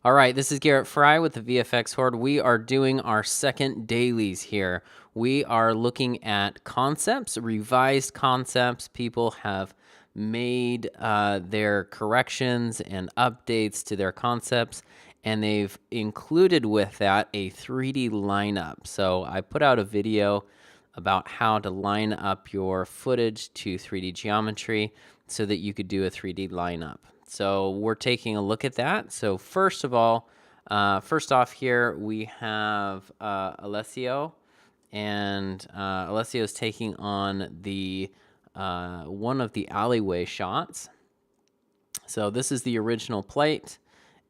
All right, this is Garrett Fry with the VFX Horde. We are doing our second dailies here. We are looking at concepts, revised concepts. People have made their corrections and updates to their concepts, and they've included with that a 3D lineup. So I put out a video about how to line up your footage to 3D geometry so that you could do a 3D lineup. So we're taking a look at that. So first of all, first off here, we have Alessio, and Alessio is taking on the one of the alleyway shots. So this is the original plate,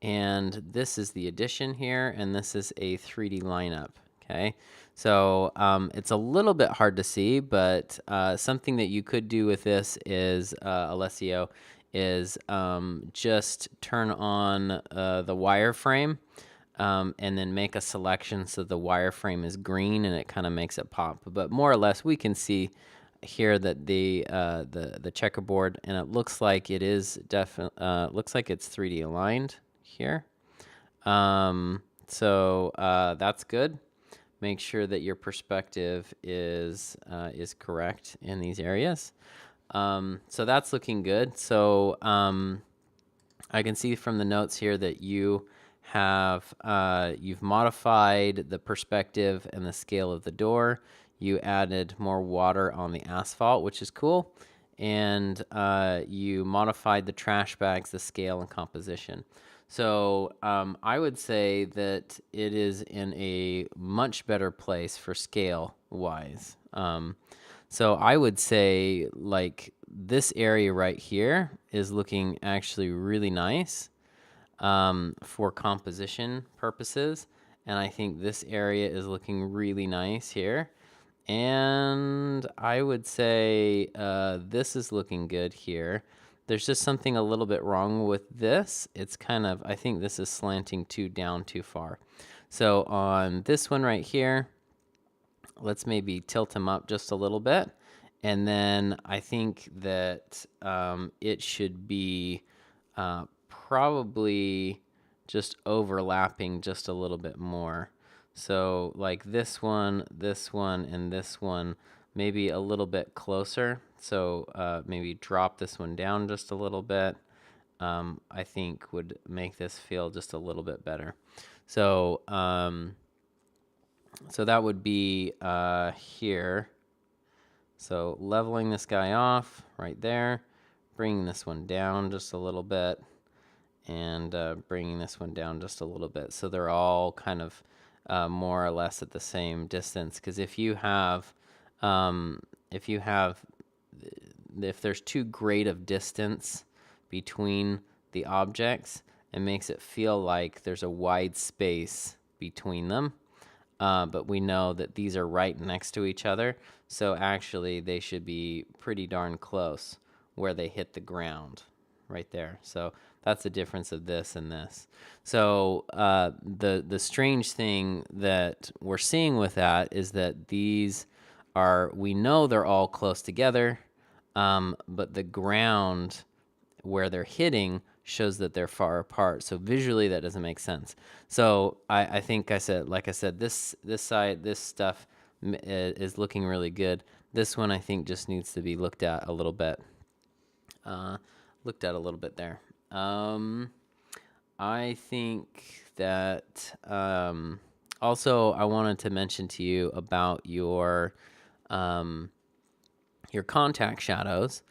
and this is the addition here, and this is a 3D lineup. Okay, so it's a little bit hard to see, but something that you could do with this is, Alessio, is just turn on the wireframe and then make a selection so the wireframe is green and it kind of makes it pop. But more or less, we can see here that the checkerboard, and it looks like it is definitely looks like it's 3D aligned here. So that's good. Make sure that your perspective is correct in these areas. So that's looking good. So I can see from the notes here that you have you've modified the perspective and the scale of the door. You added more water on the asphalt, which is cool, and you modified the trash bags, the scale, and composition. So I would say that it is in a much better place for scale wise. So I would say like this area right here is looking actually really nice for composition purposes. And I think this area is looking really nice here. And I would say this is looking good here. There's just something a little bit wrong with this. It's kind of, I think this is slanting down too far. So on this one right here, let's maybe tilt them up just a little bit. And then I think that it should be probably just overlapping just a little bit more. So like this one, and this one, maybe a little bit closer. So maybe drop this one down just a little bit. I think would make this feel just a little bit better. So so that would be here. So leveling this guy off right there, bringing this one down just a little bit, and bringing this one down just a little bit. So they're all kind of more or less at the same distance. Because if there's too great of distance between the objects, it makes it feel like there's a wide space between them. But we know that these are right next to each other, so actually they should be pretty darn close where they hit the ground, right there. So that's the difference of this and this. So the strange thing that we're seeing with that is that these are, we know they're all close together, but the ground where they're hitting shows that they're far apart. So visually that doesn't make sense. So I think like I said, this side, this stuff is looking really good. This one I think just needs to be looked at a little bit. There. I think that also I wanted to mention to you about your contact shadows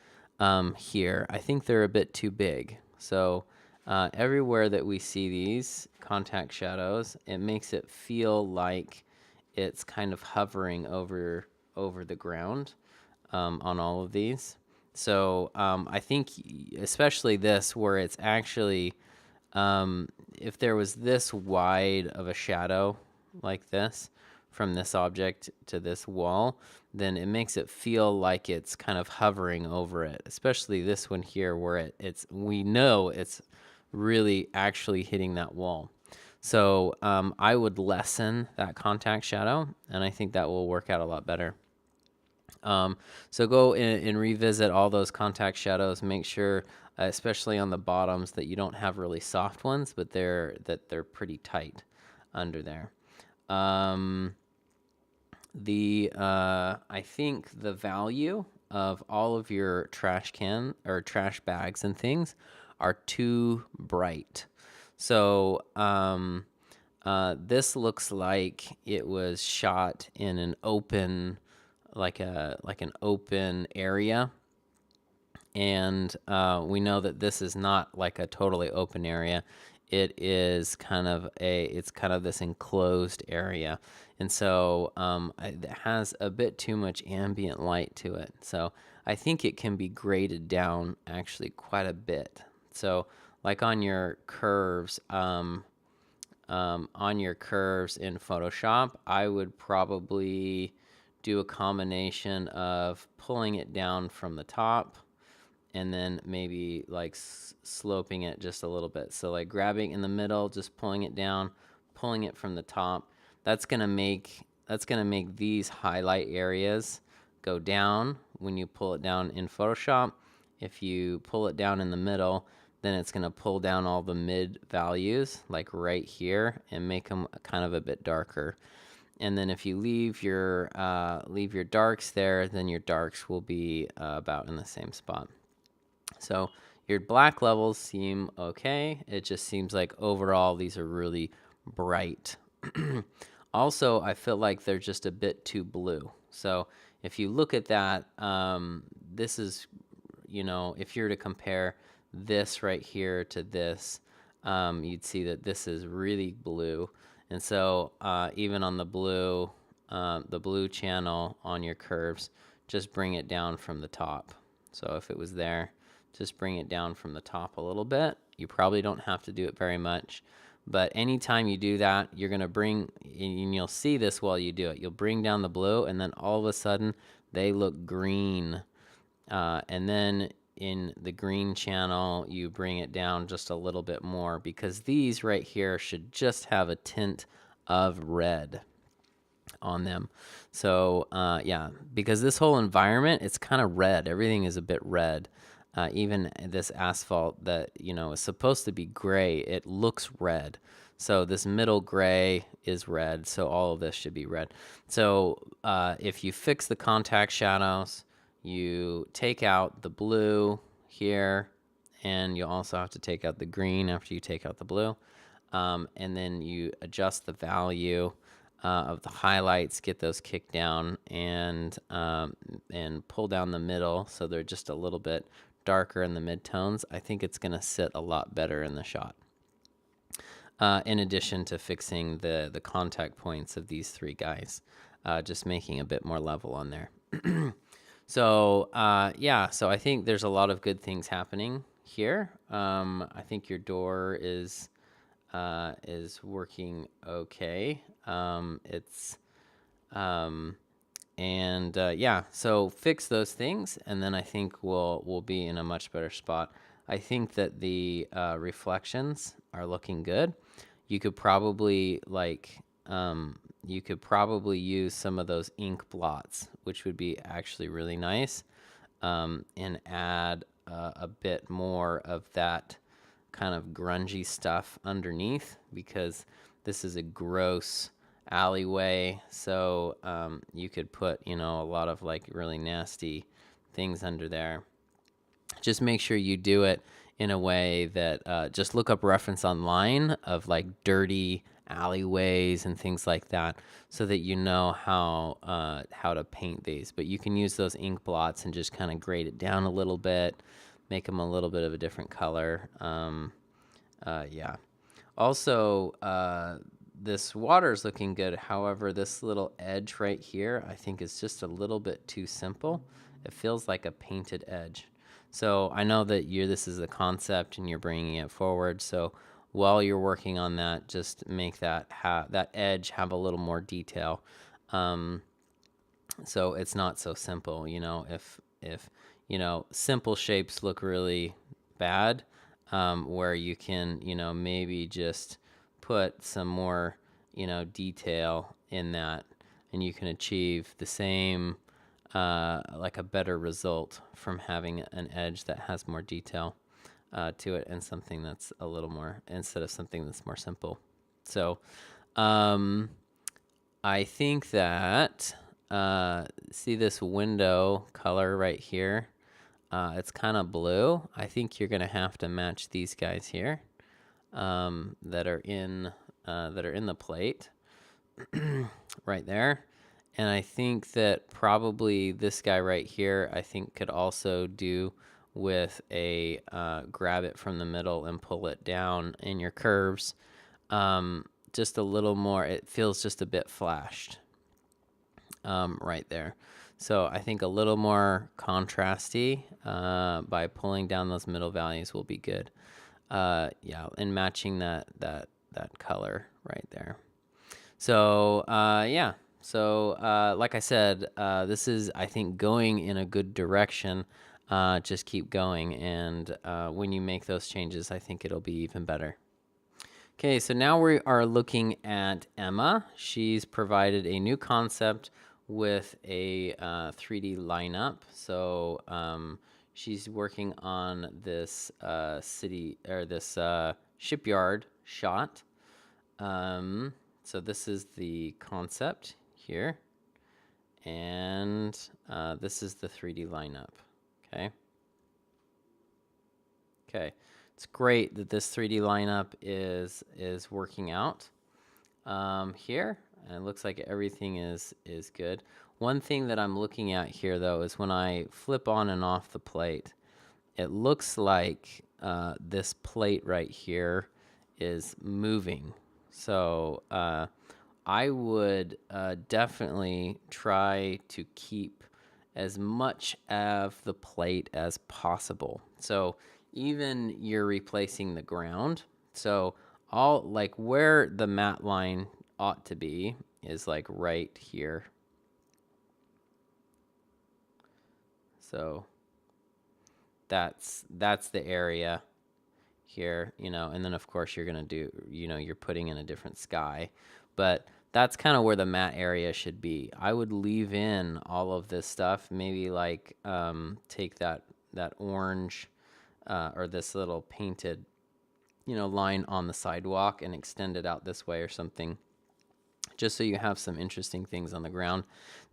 here. I think they're a bit too big. So everywhere that we see these contact shadows, it makes it feel like it's kind of hovering over the ground on all of these. So I think especially this, where it's actually, if there was this wide of a shadow like this from this object to this wall, then it makes it feel like it's kind of hovering over it, especially this one here where we know it's really actually hitting that wall. So I would lessen that contact shadow, and I think that will work out a lot better. So go and revisit all those contact shadows. Make sure especially on the bottoms, that you don't have really soft ones, but they're pretty tight under there. I think the value of all of your trash can or trash bags and things are too bright. So this looks like it was shot in an open, like an open area, and we know that this is not like a totally open area. It's kind of this enclosed area, and so it has a bit too much ambient light to it. So I think it can be graded down actually quite a bit. So like on your curves, in Photoshop, I would probably do a combination of pulling it down from the top and then maybe like sloping it just a little bit. So like grabbing in the middle, just pulling it down, pulling it from the top. That's gonna make these highlight areas go down when you pull it down in Photoshop. If you pull it down in the middle, then it's gonna pull down all the mid values like right here and make them kind of a bit darker. And then if you leave your darks there, then your darks will be about in the same spot. So your black levels seem okay. It just seems like overall these are really bright. Also, I feel like they're just a bit too blue. So if you look at that, this is, if you were to compare this right here to this, you'd see that this is really blue. And so even on the blue channel on your curves, just bring it down from the top. So if it was there, just bring it down from the top a little bit. You probably don't have to do it very much, but anytime you do that, you're gonna bring, and you'll see this while you do it, you'll bring down the blue, and then all of a sudden they look green. And then in the green channel, you bring it down just a little bit more, because these right here should just have a tint of red on them. So yeah, because this whole environment, it's kind of red. Everything is a bit red. Even this asphalt that, is supposed to be gray, it looks red. So this middle gray is red, so all of this should be red. So if you fix the contact shadows, you take out the blue here, and you also have to take out the green after you take out the blue. And then you adjust the value of the highlights, get those kicked down, and pull down the middle so they're just a little bit darker in the midtones. I think it's going to sit a lot better in the shot. In addition to fixing the contact points of these three guys, just making a bit more level on there. So yeah, so I think there's a lot of good things happening here. I think your door is working okay. Yeah, so fix those things, and then I think we'll be in a much better spot. I think that the reflections are looking good. You could probably use some of those ink blots, which would be actually really nice, and add a bit more of that kind of grungy stuff underneath, because this is a gross alleyway. So you could put, a lot of like really nasty things under there. Just make sure you do it in a way that just look up reference online of like dirty alleyways and things like that, so that you know how to paint these. But you can use those ink blots and just kind of grade it down a little bit, make them a little bit of a different color. Yeah. Also, this water is looking good. However, this little edge right here, I think is just a little bit too simple. It feels like a painted edge. So I know that this is a concept and you're bringing it forward. So while you're working on that, just make that edge have a little more detail. So it's not so simple. If simple shapes look really bad, where you can, maybe just put some more, detail in that, and you can achieve the same, like a better result from having an edge that has more detail. to it, and something that's a little more, instead of something that's more simple. So I think that, see this window color right here? It's kind of blue. I think you're gonna have to match these guys here, that are in the plate right there. And I think that probably this guy right here, I think could also do with a grab it from the middle and pull it down in your curves. Just a little more, it feels just a bit flashed right there. So I think a little more contrasty by pulling down those middle values will be good. Yeah, and matching that color right there. So yeah. So like I said, this is, I think, going in a good direction. Just keep going, and when you make those changes, I think it'll be even better. Okay, so now we are looking at Emma. She's provided a new concept with a 3D lineup. So she's working on this city, or this shipyard shot. So this is the concept here, and this is the 3D lineup. Okay. Okay. It's great that this 3D lineup is working out here, and it looks like everything is good. One thing that I'm looking at here, though, is when I flip on and off the plate, it looks like this plate right here is moving. So I would definitely try to keep as much of the plate as possible. So even you're replacing the ground. So all, like, where the matte line ought to be is like right here. So that's the area here, and then of course you're gonna do, you're putting in a different sky, but that's kind of where the matte area should be. I would leave in all of this stuff, maybe like take that orange or this little painted line on the sidewalk and extend it out this way or something, just so you have some interesting things on the ground.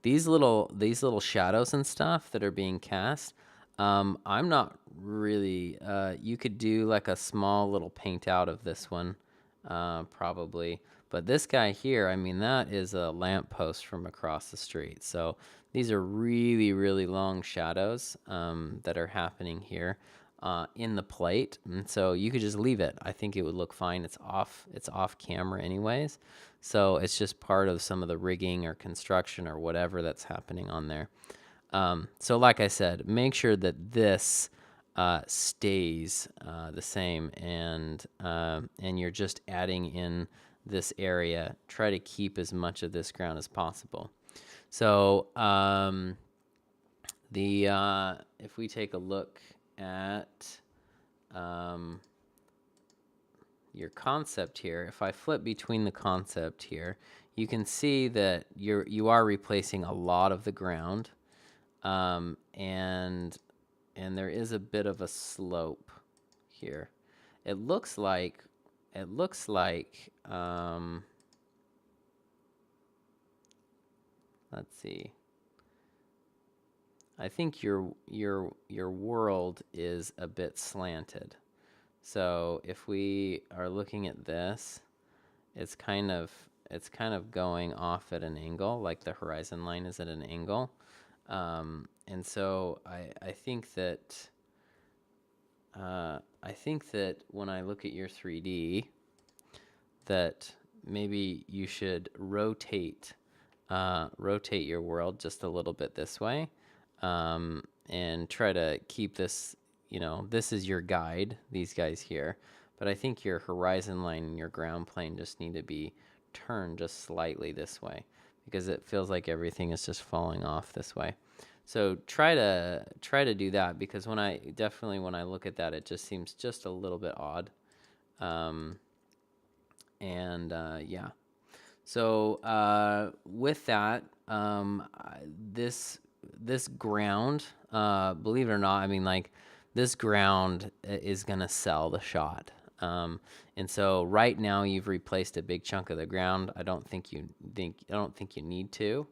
These little shadows and stuff that are being cast, I'm not really, you could do like a small little paint out of this one, probably. But this guy here, I mean, that is a lamppost from across the street. So these are really, really long shadows that are happening here in the plate. And so you could just leave it. I think it would look fine. It's off camera anyways. So it's just part of some of the rigging or construction or whatever that's happening on there. So like I said, make sure that this stays the same, and you're just adding in this area. Try to keep as much of this ground as possible. So if we take a look at your concept here, if I flip between the concept here, you can see that you are replacing a lot of the ground. And there is a bit of a slope here. It looks like let's see. I think your world is a bit slanted. So if we are looking at this, it's kind of going off at an angle, like the horizon line is at an angle. And so I think that when I look at your 3D, that maybe you should rotate your world just a little bit this way, and try to keep this, this is your guide, these guys here, but I think your horizon line and your ground plane just need to be turned just slightly this way, because it feels like everything is just falling off this way. So try to do that, because when I look at that, it just seems just a little bit odd. Yeah. So with that, this ground, believe it or not, I mean, like, this ground is going to sell the shot. And so right now you've replaced a big chunk of the ground. I don't think you need to.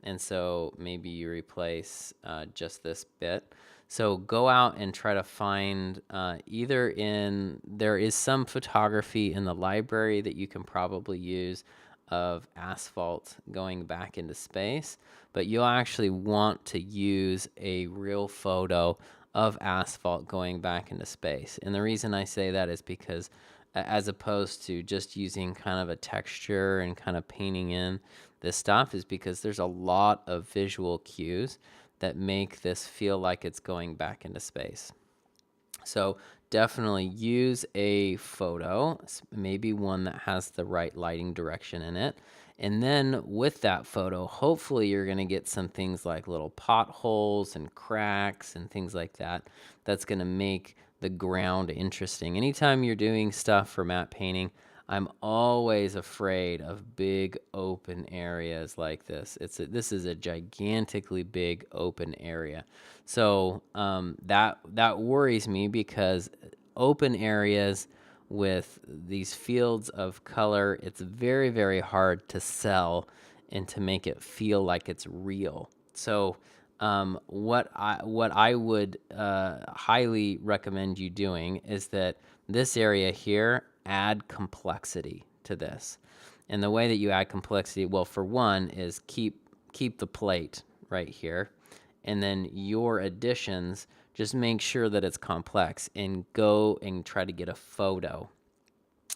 And so maybe you replace just this bit. So go out and try to find there is some photography in the library that you can probably use of asphalt going back into space, but you'll actually want to use a real photo of asphalt going back into space. And the reason I say that is because as opposed to just using kind of a texture and kind of painting in this stuff, is because there's a lot of visual cues that make this feel like it's going back into space. So definitely use a photo, maybe one that has the right lighting direction in it. And then with that photo, hopefully you're going to get some things like little potholes and cracks and things like that. That's going to make the ground interesting. Anytime you're doing stuff for matte painting, I'm always afraid of big open areas like this. This is a gigantically big open area. So that worries me, because open areas with these fields of color, it's very, very hard to sell and to make it feel like it's real. So what I would highly recommend you doing is that this area here, add complexity to this. And the way that you add complexity, well, for one, is keep the plate right here, and then your additions, just make sure that it's complex, and go and try to get a photo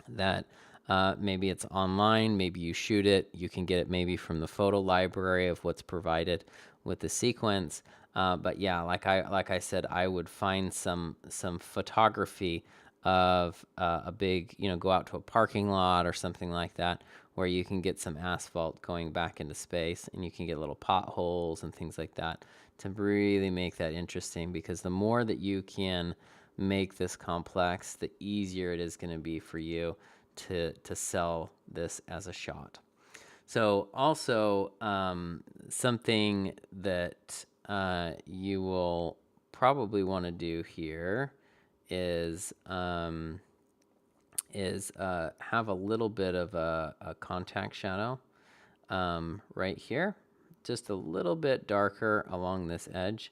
that maybe it's online, maybe you shoot it, you can get it maybe from the photo library of what's provided with the sequence. But yeah, like I said, I would find some photography of a big, go out to a parking lot or something like that, where you can get some asphalt going back into space, and you can get little potholes and things like that to really make that interesting. Because the more that you can make this complex, the easier it is going to be for you to sell this as a shot. So also something that you will probably want to do here is have a little bit of a contact shadow right here, just a little bit darker along this edge,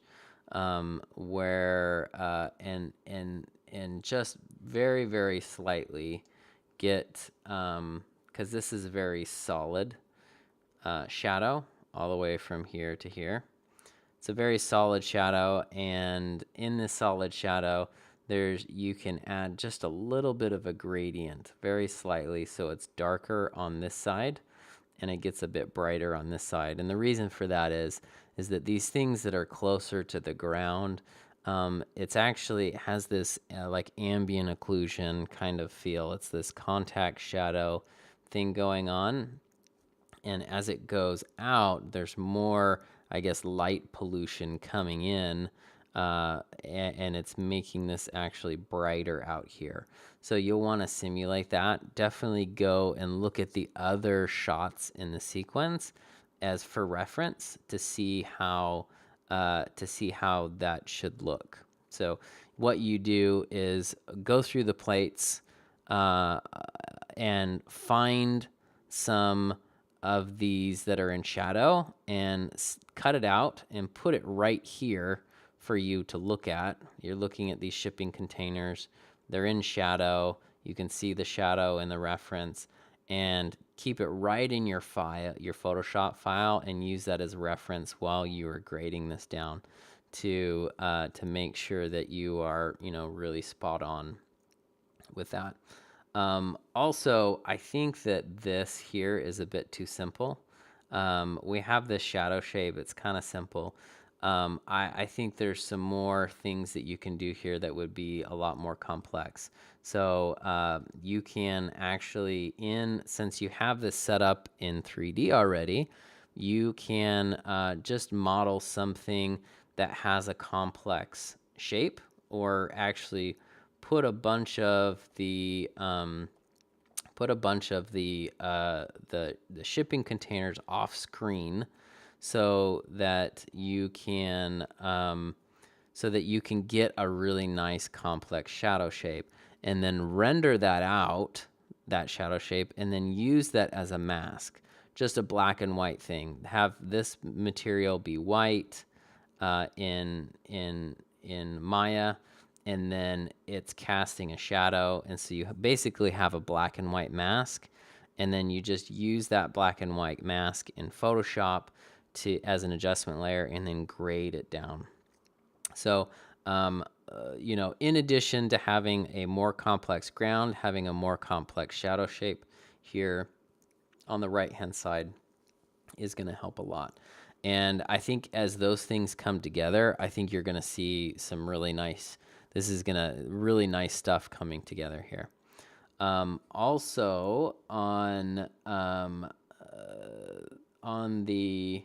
where and just very, very slightly get, because this is a very solid shadow all the way from here to here. It's a very solid shadow, and in this solid shadow, you can add just a little bit of a gradient, very slightly, so it's darker on this side and it gets a bit brighter on this side. And the reason for that is that these things that are closer to the ground, it has this like ambient occlusion kind of feel. It's this contact shadow thing going on. And as it goes out, there's more, I guess, light pollution coming in, and it's making this actually brighter out here. So you'll want to simulate that. Definitely go and look at the other shots in the sequence as for reference to see how that should look. So what you do is go through the plates and find some of these that are in shadow and cut it out and put it right here for you to look at. You're looking at these shipping containers. They're in shadow. You can see the shadow in the reference, and keep it right in your file, your Photoshop file, and use that as reference while you are grading this down to make sure that you are, really spot on with that. Also, I think that this here is a bit too simple. We have this shadow shape. It's kind of simple. I think there's some more things that you can do here that would be a lot more complex. So you can actually, since you have this set up in 3D already, you can just model something that has a complex shape, or actually put a bunch of the shipping containers off screen, so that you can so that you can get a really nice complex shadow shape, and then render that out, that shadow shape, and then use that as a mask. Just a black and white thing. Have this material be white in Maya, and then it's casting a shadow, and so you basically have a black and white mask, and then you just use that black and white mask in Photoshop as an adjustment layer, and then grade it down. So in addition to having a more complex ground, having a more complex shadow shape here on the right hand side is going to help a lot. And I think as those things come together, I think you're going to see some really nice, really nice stuff coming together here. Also on the,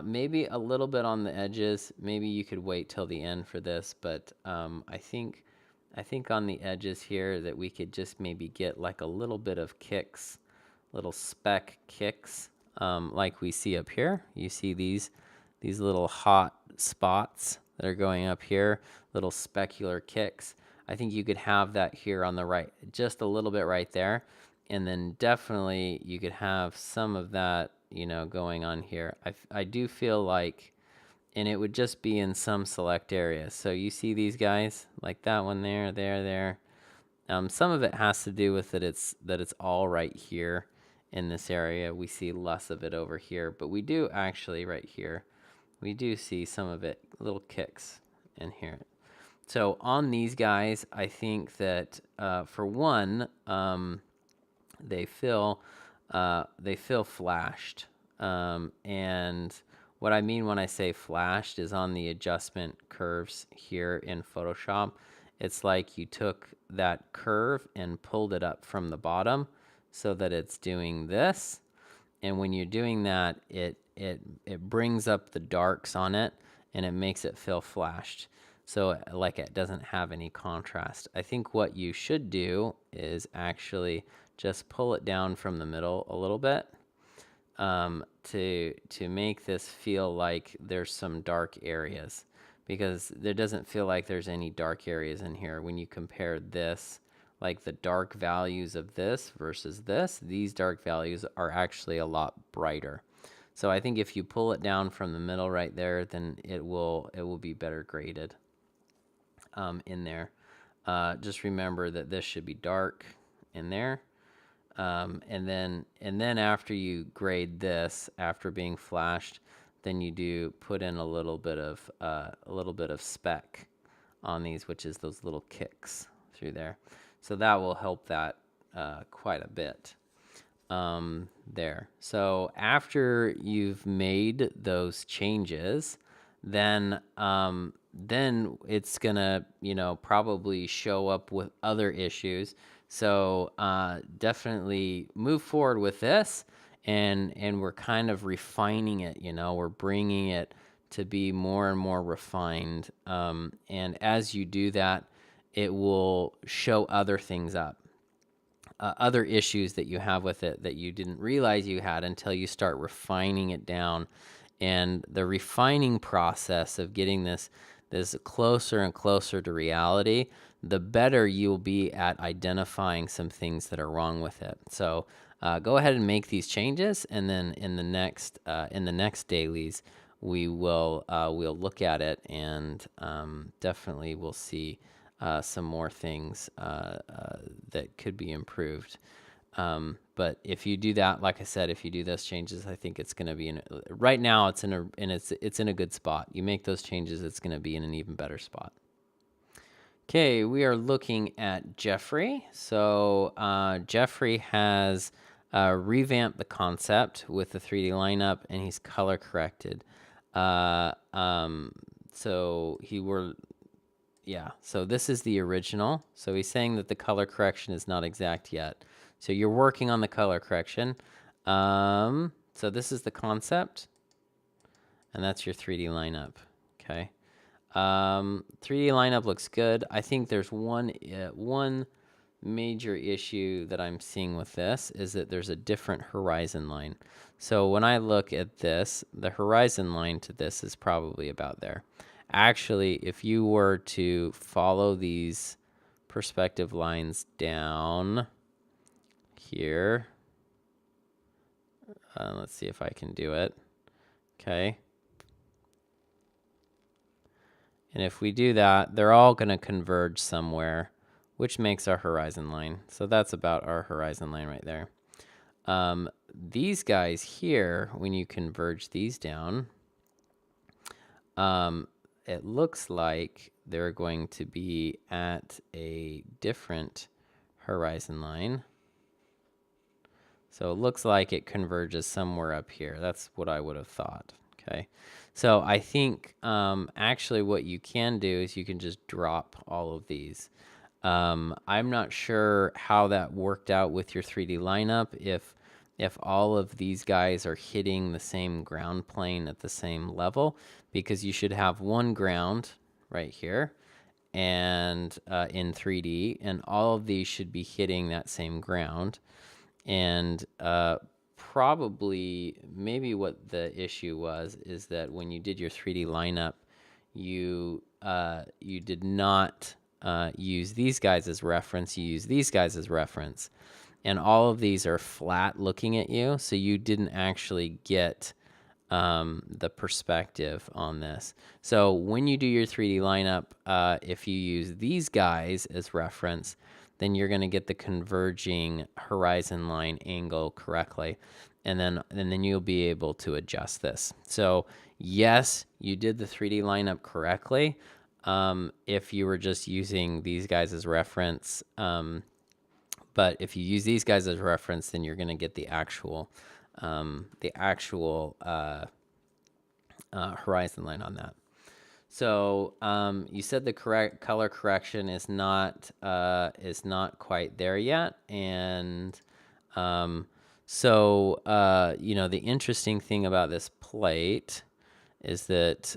maybe a little bit on the edges, maybe you could wait till the end for this, but I think on the edges here that we could just maybe get like a little bit of kicks, little speck kicks, like we see up here. You see these little hot spots that are going up here, little specular kicks. I think you could have that here on the right, just a little bit right there. And then definitely you could have some of that, going on here. I do feel like, and it would just be in some select areas. So you see these guys, like that one there. Some of it has to do with that it's all right here in this area. We see less of it over here, but we do actually right here, we do see some of it, little kicks in here. So on these guys, I think that for one, they feel flashed. And what I mean when I say flashed is on the adjustment curves here in Photoshop. It's like you took that curve and pulled it up from the bottom so that it's doing this. And when you're doing that, it brings up the darks on it and it makes it feel flashed. So like it doesn't have any contrast. I think what you should do is actually just pull it down from the middle a little bit to make this feel like there's some dark areas, because there doesn't feel like there's any dark areas in here when you compare this, like the dark values of this versus this. These dark values are actually a lot brighter. So I think if you pull it down from the middle right there, then it will be better graded in there. Just remember that this should be dark in there. And then after you grade this, after being flashed, then you do put in a little bit of speck on these, which is those little kicks through there. So that will help that quite a bit there. So after you've made those changes, then it's gonna probably show up with other issues. So definitely move forward with this, and we're kind of refining it. We're bringing it to be more and more refined. And as you do that, it will show other things up, other issues that you have with it that you didn't realize you had until you start refining it down. And the refining process of getting this closer and closer to reality, the better you'll be at identifying some things that are wrong with it. So go ahead and make these changes, and then in the next dailies, we'll look at it, and definitely we'll see some more things that could be improved. But if you do that, like I said, if you do those changes, I think it's going to be right now it's in a good spot. You make those changes, it's going to be in an even better spot. Okay, we are looking at Jeffrey. So Jeffrey has revamped the concept with the 3D lineup, and he's color corrected. So this is the original. So he's saying that the color correction is not exact yet. So you're working on the color correction. So this is the concept, and that's your 3D lineup. Okay. 3D lineup looks good. I think there's one major issue that I'm seeing with this is that there's a different horizon line. So when I look at this, the horizon line to this is probably about there. Actually, if you were to follow these perspective lines down here, let's see if I can do it. Okay. And if we do that, they're all going to converge somewhere, which makes our horizon line. So that's about our horizon line right there. These guys here, when you converge these down, it looks like they're going to be at a different horizon line. So it looks like it converges somewhere up here. That's what I would have thought. Okay. So I think actually what you can do is you can just drop all of these. I'm not sure how that worked out with your 3D lineup, if all of these guys are hitting the same ground plane at the same level, because you should have one ground right here and in 3D, and all of these should be hitting that same ground. And probably maybe what the issue was is that when you did your 3D lineup, you did not use these guys as reference. You use these guys as reference, and all of these are flat looking at you, so you didn't actually get the perspective on this. So when you do your 3D lineup, if you use these guys as reference, then you're going to get the converging horizon line angle correctly, and then you'll be able to adjust this. So yes, you did the 3D lineup correctly. If you were just using these guys as reference, but if you use these guys as reference, then you're going to get the actual horizon line on that. So you said the correct color correction is not quite there yet, and so you know, the interesting thing about this plate is that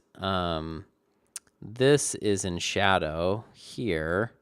this is in shadow here,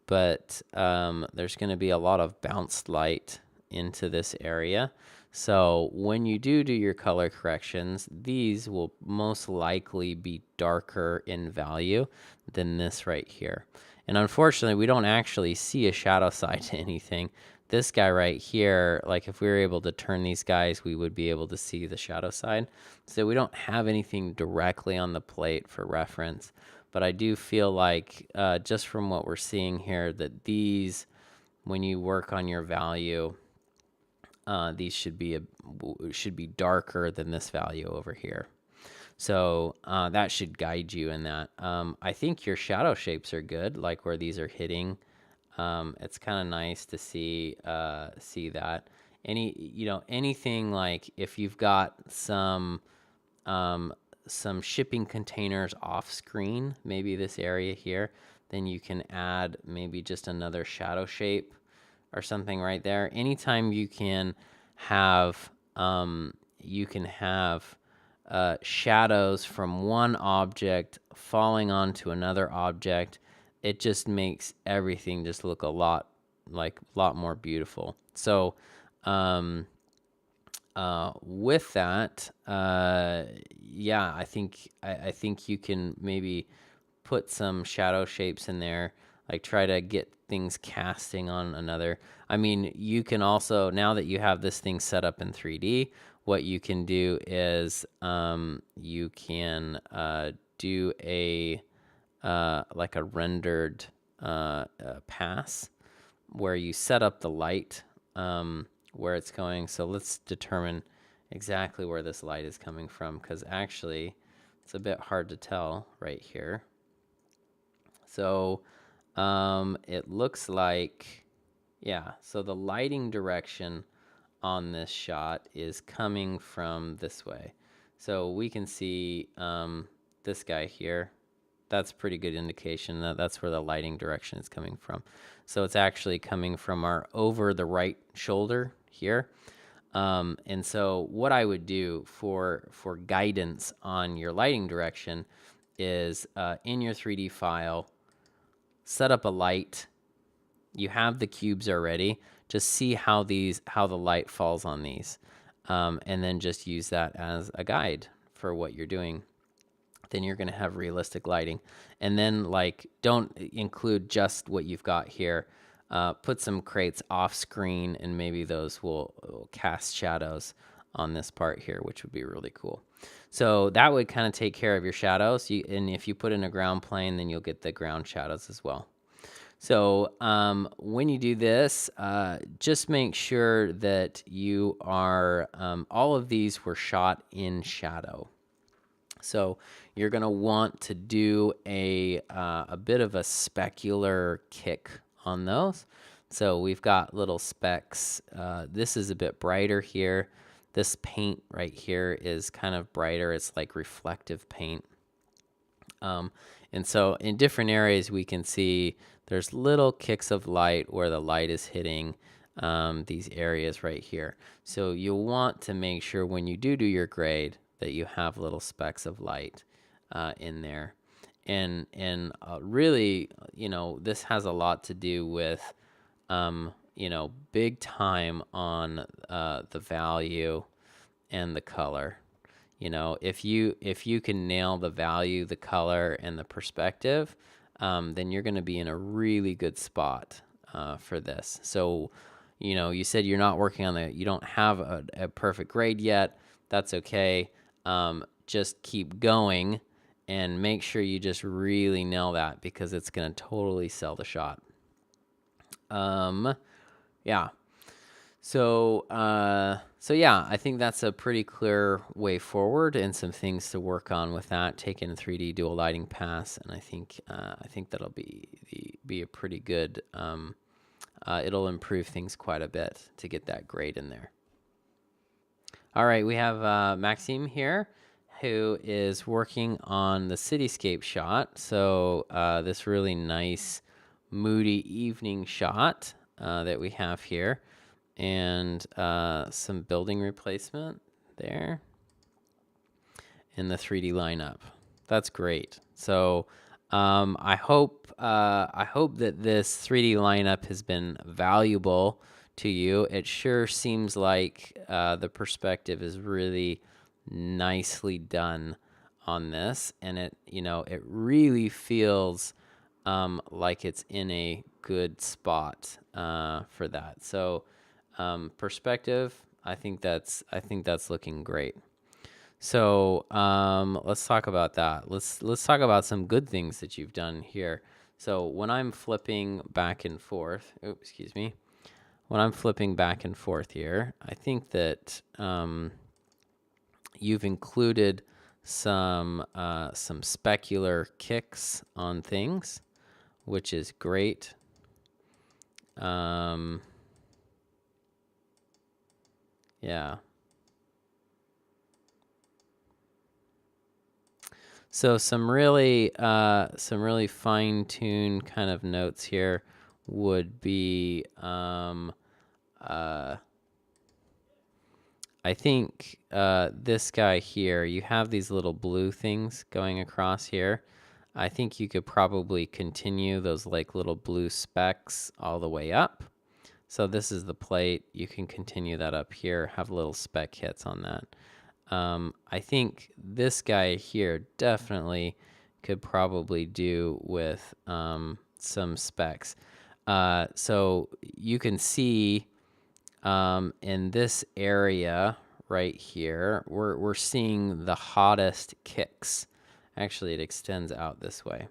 but there's going to be a lot of bounced light into this area. So when you do your color corrections, these will most likely be darker in value than this right here. And unfortunately, we don't actually see a shadow side to anything. This guy right here, like if we were able to turn these guys, we would be able to see the shadow side. So we don't have anything directly on the plate for reference. But I do feel like just from what we're seeing here, that these, when you work on your value, these should be darker than this value over here. So that should guide you in that. I think your shadow shapes are good, like where these are hitting. It's kind of nice to see that. Anything like if you've got some shipping containers off screen, maybe this area here, then you can add maybe just another shadow shape or something right there. Anytime you can have shadows from one object falling onto another object, it just makes everything just look a lot more beautiful. So with that, yeah, I think you can maybe put some shadow shapes in there, like try to get things casting on another. I mean, you can also, now that you have this thing set up in 3D, what you can do is you can do a like a rendered pass where you set up the light where it's going. So let's determine exactly where this light is coming from, because actually it's a bit hard to tell right here. So it looks like, yeah, so the lighting direction on this shot is coming from this way. So we can see this guy here. That's a pretty good indication that that's where the lighting direction is coming from. So it's actually coming from our over the right shoulder here. And so what I would do for guidance on your lighting direction is in your 3D file, set up a light. You have the cubes already. Just see how the light falls on these, and then just use that as a guide for what you're doing. then you're going to have realistic lighting. And then like, don't include just what you've got here. Put some crates off screen, and maybe those will cast shadows on this part here, which would be really cool. So that would kind of take care of your shadows. And if you put in a ground plane, then you'll get the ground shadows as well. So when you do this, just make sure that you are, all of these were shot in shadow. So you're going to want to do a bit of a specular kick on those. So we've got little specks. This is a bit brighter here. This paint right here is kind of brighter. It's like reflective paint. And so in different areas, we can see there's little kicks of light where the light is hitting these areas right here. So you'll want to make sure when you do your grade that you have little specks of light in there. And really, you know, this has a lot to do with, you know, big time on the value and the color. You know, if you can nail the value, the color, and the perspective, then you're going to be in a really good spot for this. So, you know, you said you're not working on you don't have a perfect grade yet. That's okay. Just keep going and make sure you just really nail that, because it's going to totally sell the shot. Yeah. So yeah, I think that's a pretty clear way forward, and some things to work on with that. Take in 3D dual lighting pass, and I think that'll be a pretty good. It'll improve things quite a bit to get that grade in there. All right, we have Maxime here, who is working on the cityscape shot. So this really nice, moody evening shot that we have here. And some building replacement there in the 3D lineup. That's great. So I hope that this 3D lineup has been valuable to you. It sure seems like the perspective is really nicely done on this, and it really feels like it's in a good spot for that. So perspective, I think that's looking great. So let's talk about that. Let's talk about some good things that you've done here. So when I'm flipping back and forth, when I'm flipping back and forth here, I think that you've included some specular kicks on things, which is great. Yeah. So some really fine-tuned kind of notes here would be, I think this guy here, you have these little blue things going across here. I think you could probably continue those like little blue specks all the way up. So this is the plate. You can continue that up here, have little speck hits on that. I think this guy here definitely could probably do with some specs. So you can see in this area right here, we're seeing the hottest kicks. Actually, it extends out this way.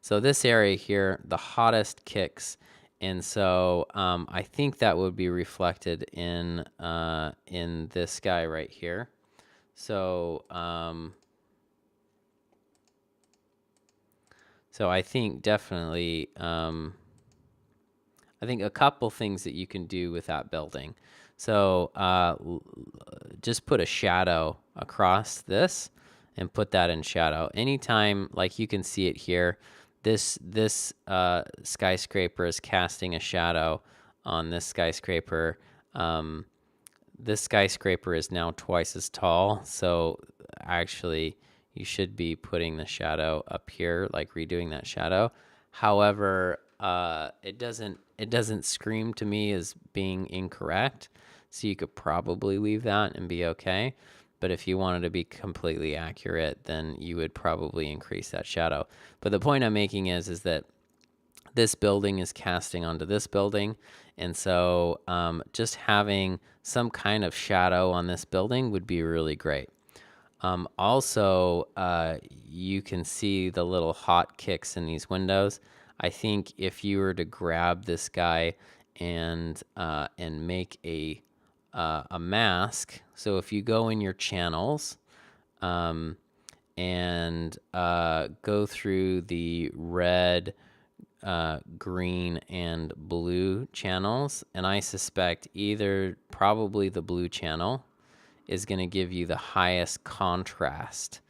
So this area here, the hottest kicks. And so I think that would be reflected in this guy right here. So so I think definitely I think a couple things that you can do with that building. So just put a shadow across this and put that in shadow. Anytime, like you can see it here, this skyscraper is casting a shadow on this skyscraper. This skyscraper is now twice as tall, so actually you should be putting the shadow up here, like redoing that shadow. However, it doesn't scream to me as being incorrect, so you could probably leave that and be okay. But if you wanted to be completely accurate, then you would probably increase that shadow. But the point I'm making is that this building is casting onto this building. And so just having some kind of shadow on this building would be really great. Also, you can see the little hotkeys in these windows. I think if you were to grab this guy and make a mask, so if you go in your channels and go through the red, green, and blue channels, and I suspect probably the blue channel is going to give you the highest contrast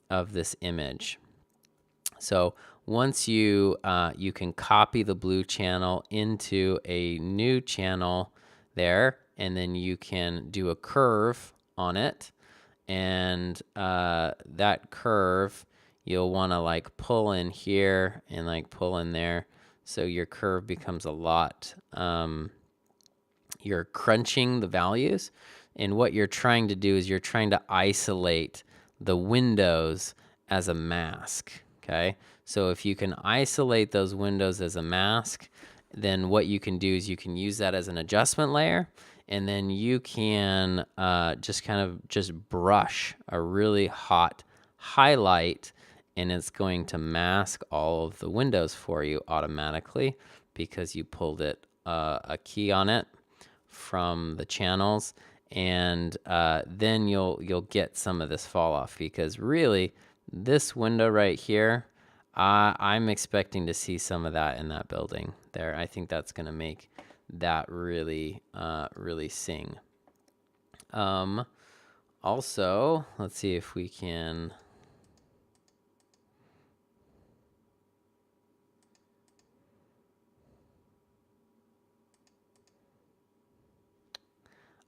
of this image. So once you can copy the blue channel into a new channel there, and then you can do a curve on it, and that curve you'll want to like pull in here and like pull in there, so your curve becomes a lot. You're crunching the values, and what you're trying to do is you're trying to isolate the windows as a mask. Okay, so if you can isolate those windows as a mask, then what you can do is you can use that as an adjustment layer, and then you can just brush a really hot highlight, and it's going to mask all of the windows for you automatically because you pulled a key on it from the channels, and then you'll get some of this fall off, because really this window right here, I'm expecting to see some of that in that building there. I think that's going to make that really sing. Also, let's see if we can.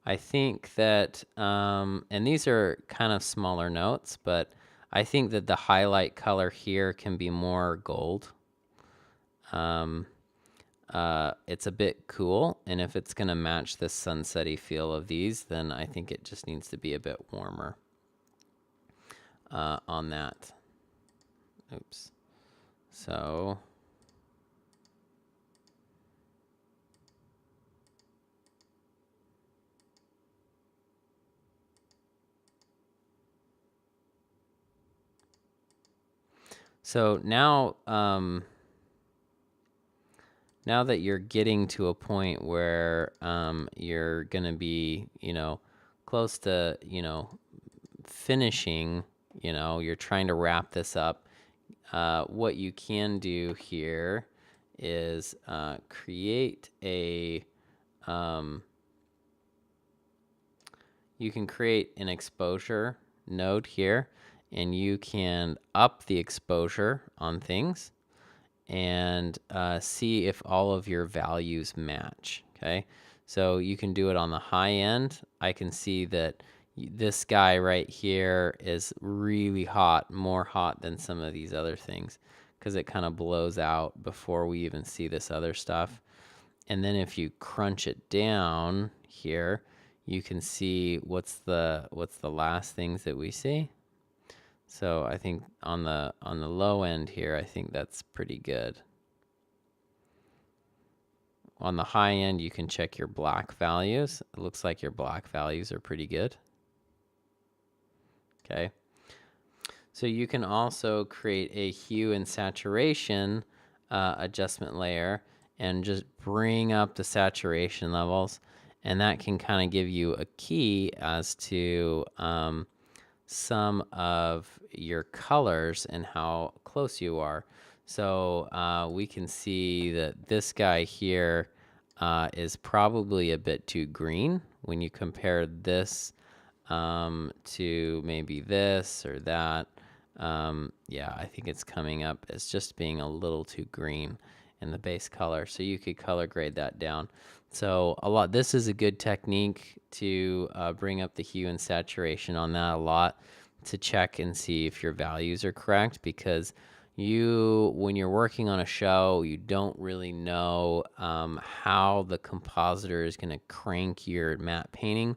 I think that, and these are kind of smaller notes, but I think that the highlight color here can be more gold. It's a bit cool, and if it's going to match the sunsetty feel of these, then I think it just needs to be a bit warmer on that. Oops. So now, now that you're getting to a point where you're going to be, close to, finishing, you're trying to wrap this up, what you can do here is create a, you can create an exposure node here, and you can up the exposure on things and see if all of your values match. Okay, so you can do it on the high end. I can see that this guy right here is really hot, more hot than some of these other things, because it kind of blows out before we even see this other stuff. And then if you crunch it down here, you can see what's the last things that we see. So I think on the low end here, I think that's pretty good. On the high end, you can check your black values. It looks like your black values are pretty good. Okay. So you can also create a hue and saturation adjustment layer and just bring up the saturation levels. And that can kind of give you a key as to some of your colors and how close you are. So we can see that this guy here is probably a bit too green when you compare this to maybe this or that. Yeah, I think it's coming up as just being a little too green in the base color. So you could color grade that down. So this is a good technique to bring up the hue and saturation on that a lot, to check and see if your values are correct, because when you're working on a show, you don't really know how the compositor is going to crank your matte painting.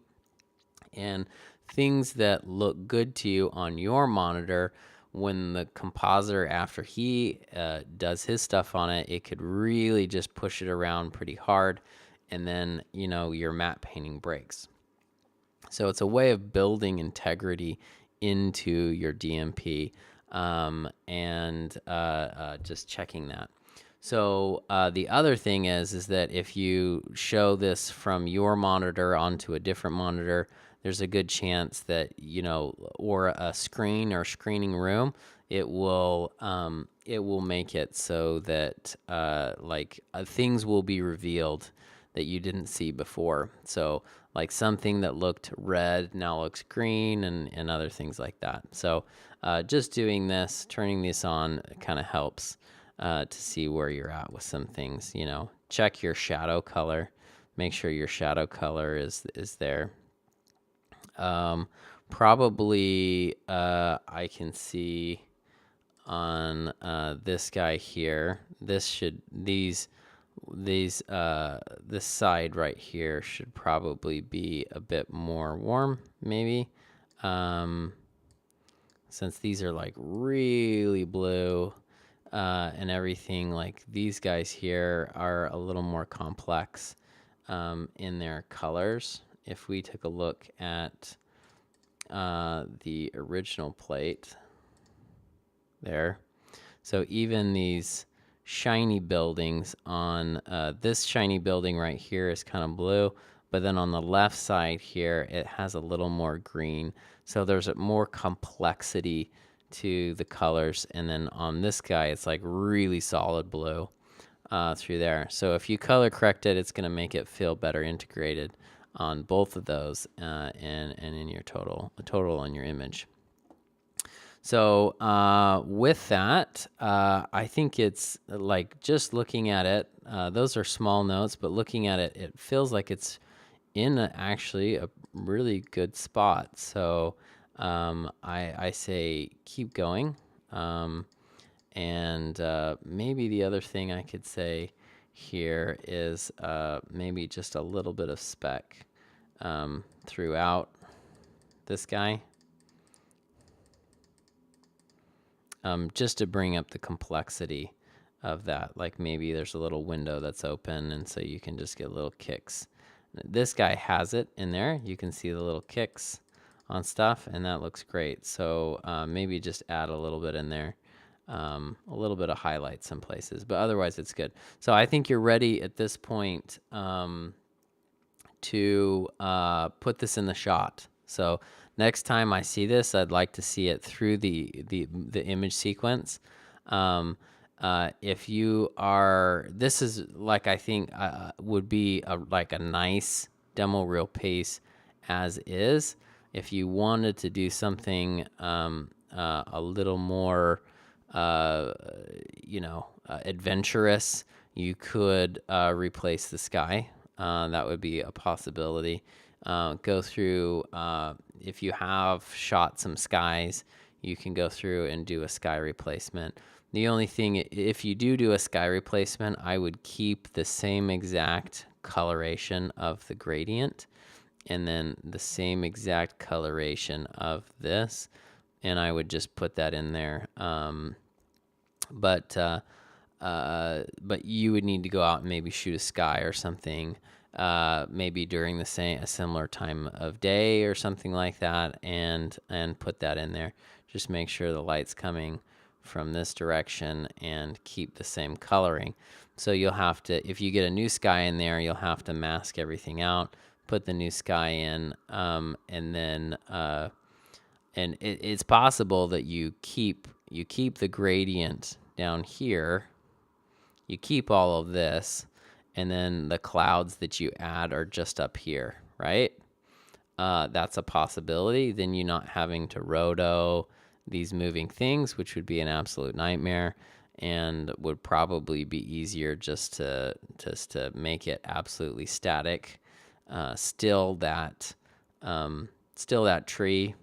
And things that look good to you on your monitor, when the compositor, after he does his stuff on it, it could really just push it around pretty hard, and then your matte painting breaks. So it's a way of building integrity into your DMP, and just checking that. So the other thing is that if you show this from your monitor onto a different monitor, there's a good chance that or a screen or screening room, it will make it so that things will be revealed that you didn't see before. So like something that looked red now looks green, and other things like that. So just doing this, turning this on, kind of helps to see where you're at with some things. Check your shadow color, make sure your shadow color is there. Probably I can see on this guy here, this side right here should probably be a bit more warm, maybe, since these are like really blue, and everything. Like these guys here are a little more complex in their colors. If we took a look at the original plate there, so even these shiny buildings on this shiny building right here is kind of blue, but then on the left side here it has a little more green, so there's a more complexity to the colors. And then on this guy it's like really solid blue through there. So if you color correct it, it's going to make it feel better integrated on both of those, and in your total on your image. So with that, I think it's like, just looking at it, those are small notes, but looking at it, it feels like it's in actually a really good spot. So I say keep going. And maybe the other thing I could say here is maybe just a little bit of speck throughout this guy. Just to bring up the complexity of that. Like maybe there's a little window that's open, and so you can just get little kicks. This guy has it in there. You can see the little kicks on stuff, and that looks great. So maybe just add a little bit in there, a little bit of highlight some places, but otherwise it's good. So I think you're ready at this point to put this in the shot. So next time I see this, I'd like to see it through the image sequence. If you are, this is like, I think would be like a nice demo reel piece as is. If you wanted to do something a little more adventurous, you could replace the sky. That would be a possibility. Go through, if you have shot some skies, you can go through and do a sky replacement. The only thing, if you do a sky replacement, I would keep the same exact coloration of the gradient, and then the same exact coloration of this, and I would just put that in there. But you would need to go out and maybe shoot a sky or something, maybe during a similar time of day or something like that, and put that in there. Just make sure the light's coming from this direction and keep the same coloring. So you'll have to, if you get a new sky in there, you'll have to mask everything out, put the new sky in, and then and it's possible that you keep the gradient down here, you keep all of this, and then the clouds that you add are just up here, right? That's a possibility. Then you're not having to roto these moving things, which would be an absolute nightmare, and would probably be easier just to make it absolutely static. Still that tree,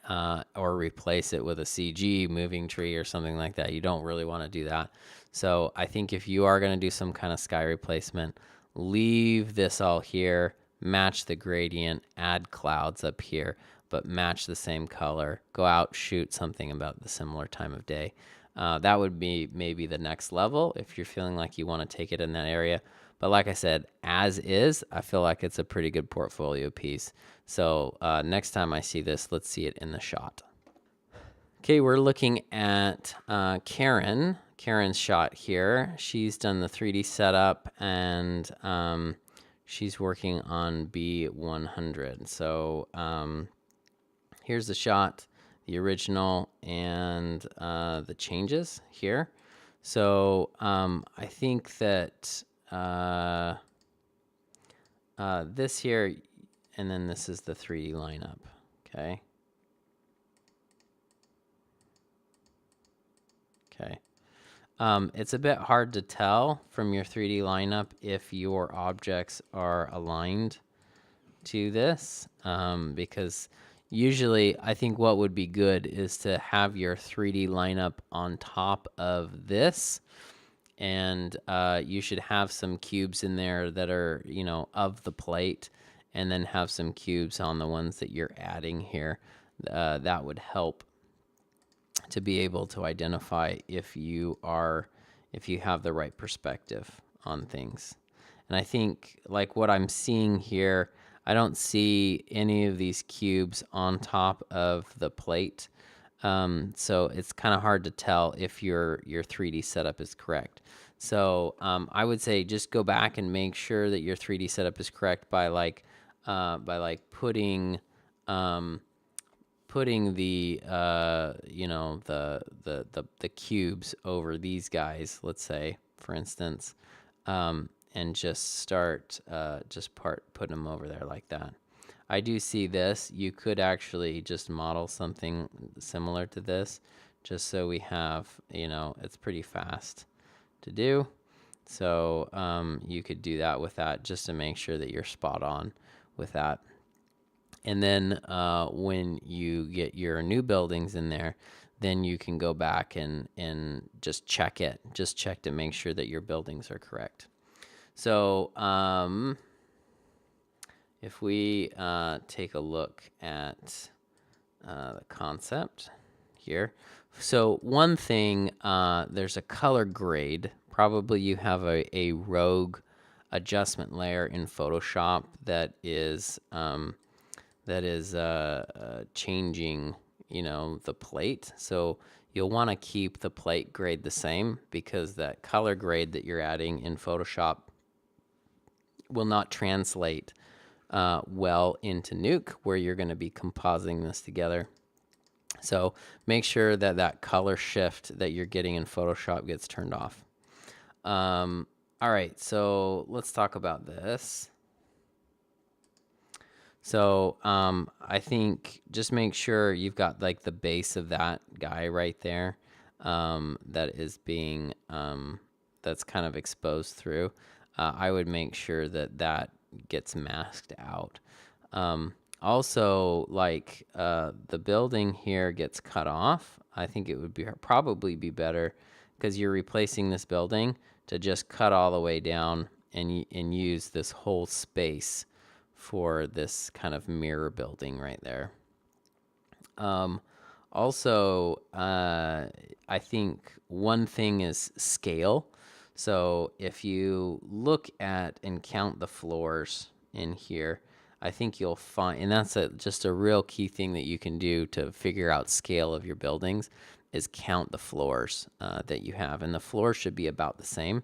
or replace it with a CG moving tree or something like that. You don't really want to do that. So I think if you are going to do some kind of sky replacement, leave this all here, match the gradient, add clouds up here, but match the same color. Go out, shoot something about the similar time of day. That would be maybe the next level if you're feeling like you want to take it in that area. But like I said, as is, I feel like it's a pretty good portfolio piece. So next time I see this, let's see it in the shot. Okay, we're looking at Karen's shot here. She's done the 3D setup, and she's working on B100. So here's the shot, the original, and the changes here. So I think that this here, and then this is the 3D lineup, okay? Okay. It's a bit hard to tell from your 3D lineup if your objects are aligned to this, because usually I think what would be good is to have your 3D lineup on top of this, and you should have some cubes in there that are, you know, of the plate, and then have some cubes on the ones that you're adding here. That would help to be able to identify if you have the right perspective on things. And I think, like what I'm seeing here, I don't see any of these cubes on top of the plate. So it's kind of hard to tell if your 3D setup is correct. So I would say just go back and make sure that your 3D setup is correct by putting the you know, the cubes over these guys, let's say, for instance, and just start put them over there like that. I do see this. You could actually just model something similar to this, just so we have, you know, it's pretty fast to do. So you could do that with that, just to make sure that you're spot on with that. And then when you get your new buildings in there, then you can go back and just check it. Just check to make sure that your buildings are correct. So if we take a look at the concept here. So one thing, there's a color grade. Probably you have a rogue adjustment layer in Photoshop that is changing, you know, the plate. So you'll want to keep the plate grade the same, because that color grade that you're adding in Photoshop will not translate well into Nuke, where you're going to be compositing this together. So make sure that that color shift that you're getting in Photoshop gets turned off. All right, so let's talk about this. So I think just make sure you've got like the base of that guy right there, that is being that's kind of exposed through. I would make sure that that gets masked out. Also, like the building here gets cut off. I think it would probably be better, because you're replacing this building, to just cut all the way down and use this whole space for this kind of mirror building right there. Also, I think one thing is scale. So if you look at and count the floors in here, I think you'll find, and that's just a real key thing that you can do to figure out scale of your buildings, is count the floors that you have. And the floors should be about the same.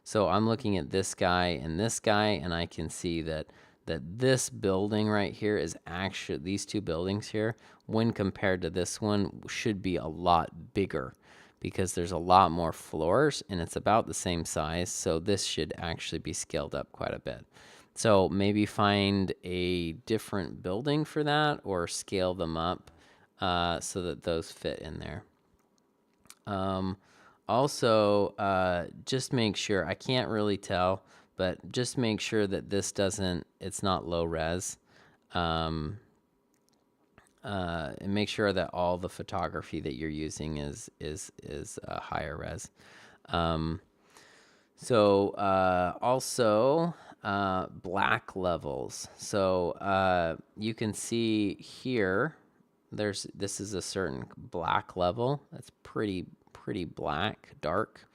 So I'm looking at this guy, and I can see that this building right here is actually, these two buildings here, when compared to this one, should be a lot bigger, because there's a lot more floors and it's about the same size. So this should actually be scaled up quite a bit. So maybe find a different building for that, or scale them up so that those fit in there. Also, just make sure, I can't really tell, but just make sure that this it's not low res. And make sure that all the photography that you're using is higher res. Also, black levels. So you can see here, this is a certain black level. That's pretty black, dark.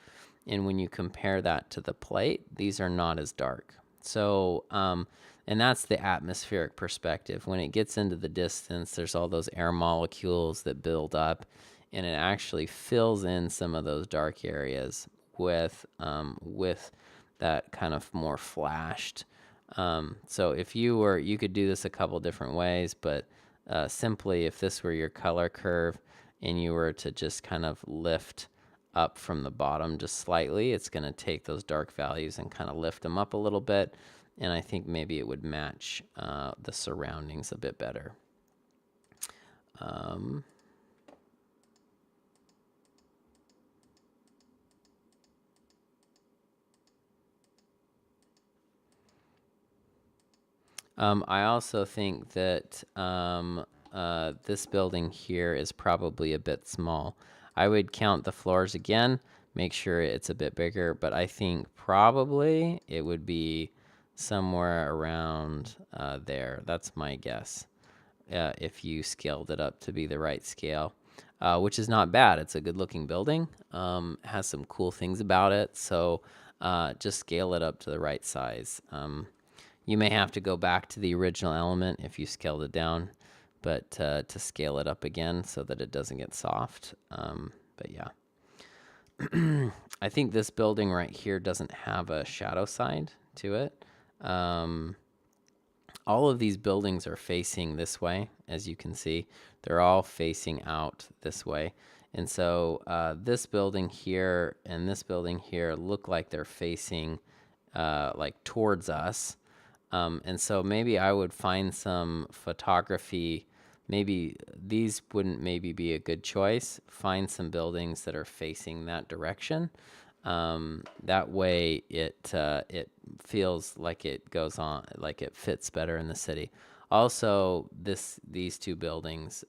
And when you compare that to the plate, these are not as dark. So, and that's the atmospheric perspective. When it gets into the distance, there's all those air molecules that build up, and it actually fills in some of those dark areas with that kind of more flashed. So if you could do this a couple different ways, but simply if this were your color curve and you were to just kind of lift up from the bottom just slightly, it's going to take those dark values and kind of lift them up a little bit. And I think maybe it would match the surroundings a bit better. I also think that this building here is probably a bit small. I would count the floors again, make sure it's a bit bigger, but I think probably it would be somewhere around there. That's my guess. If you scaled it up to be the right scale, which is not bad. It's a good looking building, has some cool things about it. So just scale it up to the right size. You may have to go back to the original element if you scaled it down, but to scale it up again so that it doesn't get soft. But yeah, I think this building right here doesn't have a shadow side to it. All of these buildings are facing this way, as you can see. They're all facing out this way. And so this building here and this building here look like they're facing like towards us. And so maybe I would find some photography. Maybe these wouldn't maybe be a good choice. Find some buildings that are facing that direction. That way it feels like it goes on, like it fits better in the city. Also, these two buildings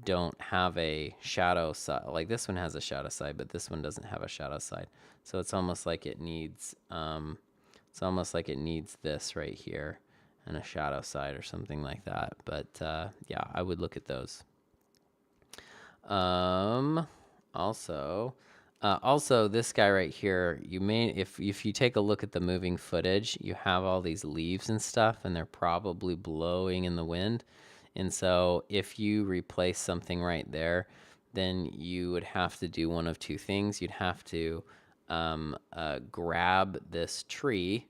don't have a shadow side. Like this one has a shadow side, but this one doesn't have a shadow side. So it's almost like it needs this right here and a shadow side or something like that. But yeah, I would look at those. Also, this guy right here, you may, if you take a look at the moving footage, you have all these leaves and stuff, and they're probably blowing in the wind. And so if you replace something right there, then you would have to do one of two things. You'd have to grab this tree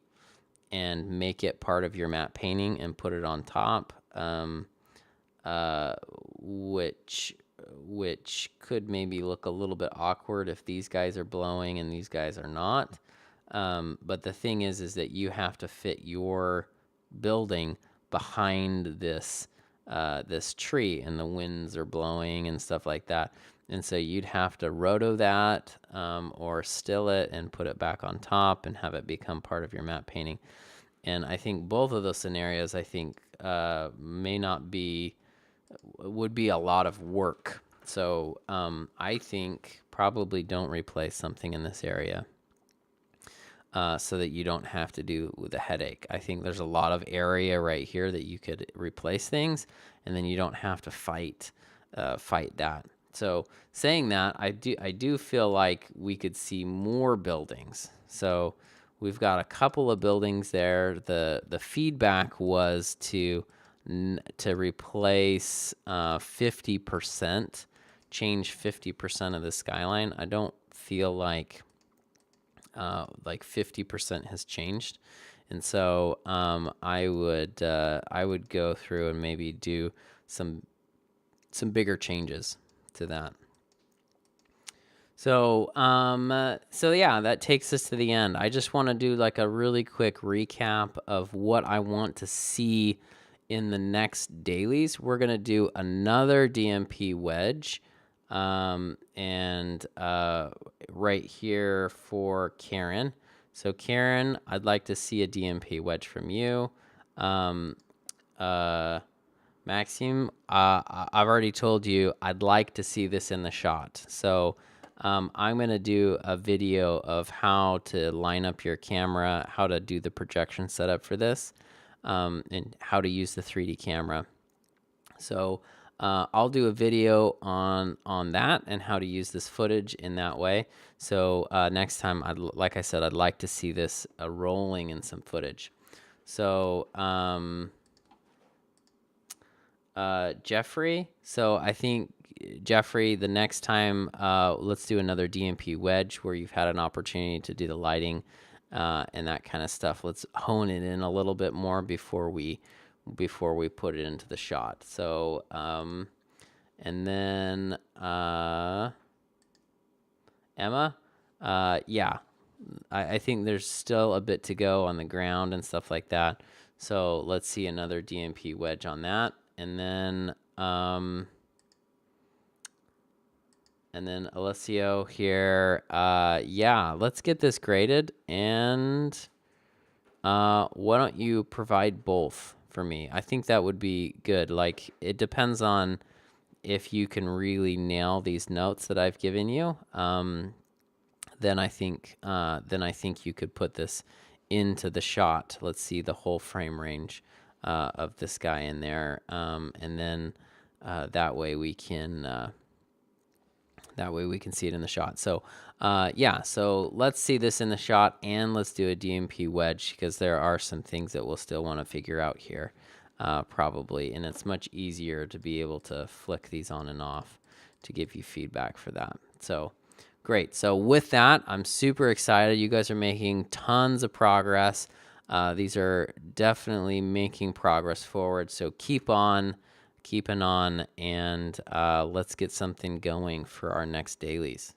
and make it part of your matte painting and put it on top, which could maybe look a little bit awkward if these guys are blowing and these guys are not. But the thing is that you have to fit your building behind this tree, and the winds are blowing and stuff like that. And so you'd have to roto that or still it and put it back on top and have it become part of your matte painting. And I think both of those scenarios, I think, would be a lot of work. So I think probably don't replace something in this area so that you don't have to do with a headache. I think there's a lot of area right here that you could replace things, and then you don't have to fight that. So saying that, I do feel like we could see more buildings. So we've got a couple of buildings there. The feedback was to replace 50%, change 50% of the skyline. I don't feel like 50% has changed, and so I would go through and maybe do some bigger changes to that. So yeah, that takes us to the end. I just want to do like a really quick recap of what I want to see in the next dailies. We're going to do another DMP wedge. And right here for Karen. So Karen, I'd like to see a DMP wedge from you. Maxime, I've already told you I'd like to see this in the shot. So I'm going to do a video of how to line up your camera, how to do the projection setup for this, and how to use the 3D camera. So I'll do a video on that and how to use this footage in that way. So next time, like I said, I'd like to see this rolling in some footage. So Jeffrey, so I think Jeffrey, the next time, let's do another DMP wedge where you've had an opportunity to do the lighting and that kind of stuff. Let's hone it in a little bit more before we put it into the shot. So and then Emma, yeah, I think there's still a bit to go on the ground and stuff like that. So let's see another DMP wedge on that. And then Alessio here. Yeah, let's get this graded. And why don't you provide both for me? I think that would be good. Like, it depends on if you can really nail these notes that I've given you. Then I think you could put this into the shot. Let's see the whole frame range of this guy in there, and then that way we can see it in the shot. So yeah, so let's see this in the shot, and let's do a DMP wedge because there are some things that we'll still want to figure out here, probably, and it's much easier to be able to flick these on and off to give you feedback for that. So great. So with that, I'm super excited. You guys are making tons of progress. These are definitely making progress forward. So keeping on, and let's get something going for our next dailies.